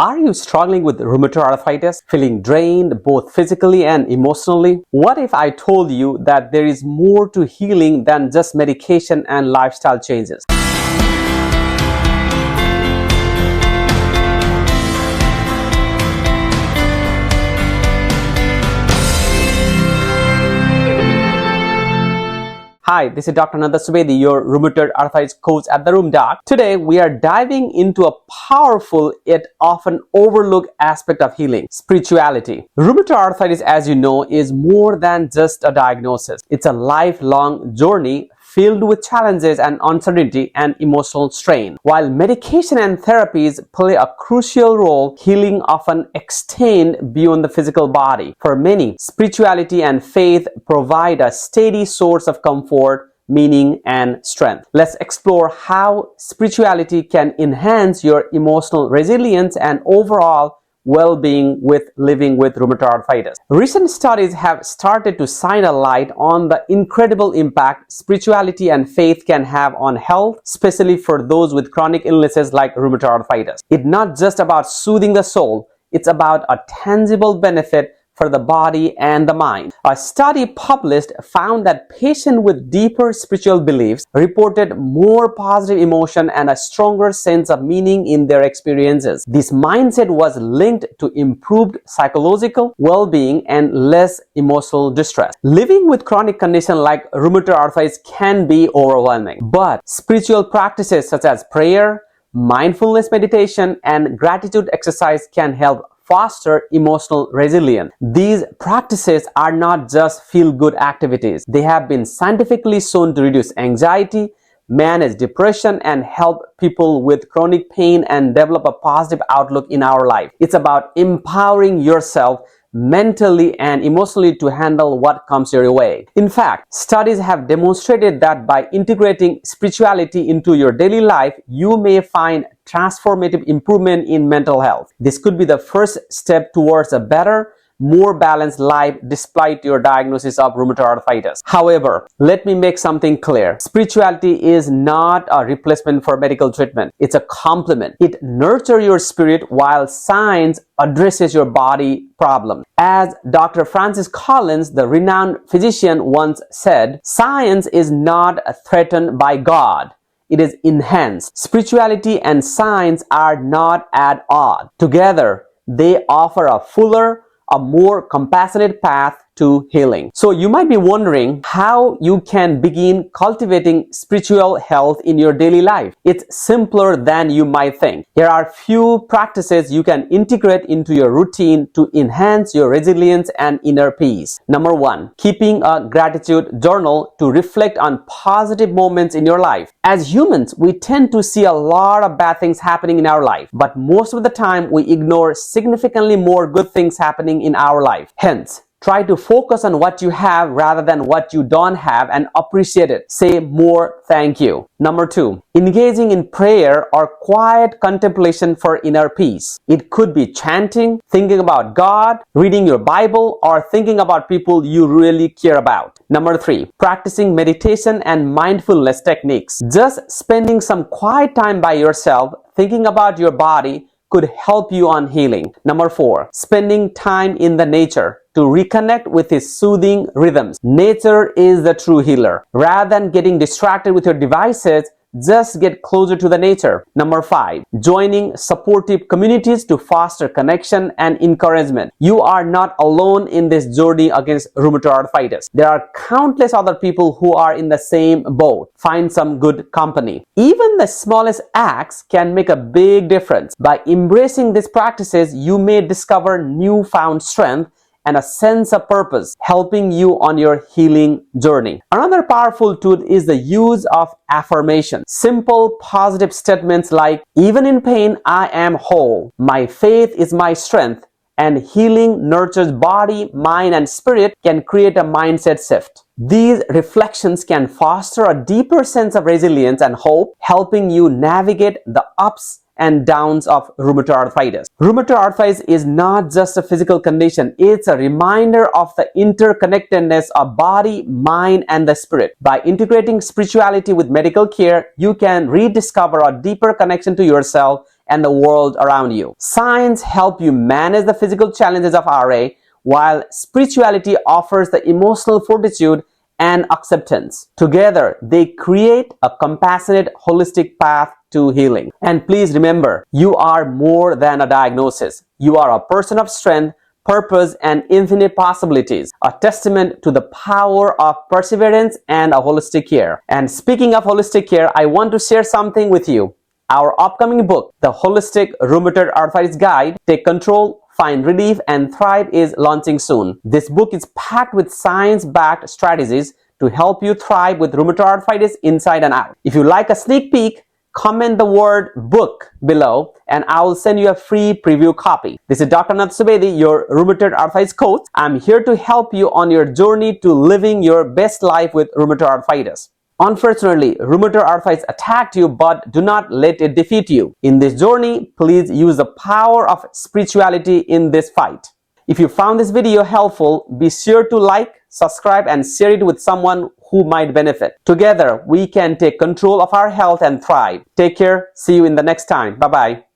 Are you struggling with rheumatoid arthritis, feeling drained both physically and emotionally? What if I told you that there is more to healing than just medication and lifestyle changes? Hi, this is Dr. Ananta Subedi, your rheumatoid arthritis coach at The Room Doc. Today, we are diving into a powerful yet often overlooked aspect of healing, spirituality. Rheumatoid arthritis, as you know, is more than just a diagnosis. It's a lifelong journey filled with challenges and uncertainty and emotional strain. While medication and therapies play a crucial role, healing often extends beyond the physical body. For many, spirituality and faith provide a steady source of comfort, meaning, and strength. Let's explore how spirituality can enhance your emotional resilience and overall well-being with living with rheumatoid arthritis. Recent studies have started to shine a light on the incredible impact spirituality and faith can have on health, especially for those with chronic illnesses like rheumatoid arthritis. It's not just about soothing the soul, it's about a tangible benefit for the body and the mind. A study published found that patients with deeper spiritual beliefs reported more positive emotion and a stronger sense of meaning in their experiences. This mindset was linked to improved psychological well-being and less emotional distress. Living with chronic conditions like rheumatoid arthritis can be overwhelming, but spiritual practices such as prayer, mindfulness meditation, and gratitude exercise can help foster emotional resilience. These practices are not just feel-good activities. They have been scientifically shown to reduce anxiety, manage depression, and help people with chronic pain and develop a positive outlook in our life. It's about empowering yourself mentally and emotionally to handle what comes your way. In fact, studies have demonstrated that by integrating spirituality into your daily life, you may find transformative improvement in mental health. This could be the first step towards a better, more balanced life despite your diagnosis of rheumatoid arthritis. However, let me make something clear. Spirituality is not a replacement for medical treatment. It's a complement. It nurtures your spirit while science addresses your body problem. As Dr. Francis Collins, the renowned physician, once said, "Science is not threatened by God. It is enhanced." Spirituality and science are not at odds. Together, they offer a fuller, a more compassionate path to healing. So you might be wondering how you can begin cultivating spiritual health in your daily life. It's simpler than you might think. Here are few practices you can integrate into your routine to enhance your resilience and inner peace. Number one, keeping a gratitude journal to reflect on positive moments in your life. As humans, we tend to see a lot of bad things happening in our life, but most of the time we ignore significantly more good things happening in our life. Hence, try to focus on what you have rather than what you don't have and appreciate it. Say more thank you. Number two, engaging in prayer or quiet contemplation for inner peace. It could be chanting, thinking about God, reading your Bible, or thinking about people you really care about. Number three, practicing meditation and mindfulness techniques. Just spending some quiet time by yourself, thinking about your body, could help you on healing. Number four, spending time in the nature to reconnect with its soothing rhythms. Nature is the true healer. Rather than getting distracted with your devices, just get closer to the nature. Number five, joining supportive communities to foster connection and encouragement. You are not alone in this journey against rheumatoid arthritis. There are countless other people who are in the same boat. Find some good company. Even the smallest acts can make a big difference. By embracing these practices, you may discover newfound strength and a sense of purpose, helping you on your healing journey. Another powerful tool is the use of affirmation. Simple positive statements like, "Even in pain, I am whole. My faith is my strength," and "Healing nurtures body, mind, and spirit," can create a mindset shift. These reflections can foster a deeper sense of resilience and hope, helping you navigate the ups and downs of rheumatoid arthritis. Rheumatoid arthritis is not just a physical condition, it's a reminder of the interconnectedness of body, mind, and the spirit. By integrating spirituality with medical care, you can rediscover a deeper connection to yourself and the world around you. Science helps you manage the physical challenges of RA, while spirituality offers the emotional fortitude and acceptance. Together, they create a compassionate, holistic path to healing. And please remember, you are more than a diagnosis. You are a person of strength, purpose, and infinite possibilities, a testament to the power of perseverance and a holistic care. And speaking of holistic care, I want to share something with you. Our upcoming book, The Holistic Rheumatoid Arthritis Guide, Take Control, Find Relief, and Thrive, is launching soon. This book is packed with science-backed strategies to help you thrive with rheumatoid arthritis inside and out. If you like a sneak peek, comment the word book below and I will send you a free preview copy. This is Dr. Ananta Subedi, your rheumatoid arthritis coach. I'm here to help you on your journey to living your best life with rheumatoid arthritis. Unfortunately, rheumatoid arthritis attacked you, but do not let it defeat you. In this journey, please use the power of spirituality in this fight. If you found this video helpful, be sure to like, subscribe, and share it with someone who might benefit. Together, we can take control of our health and thrive. Take care. See you in the next time. Bye-bye.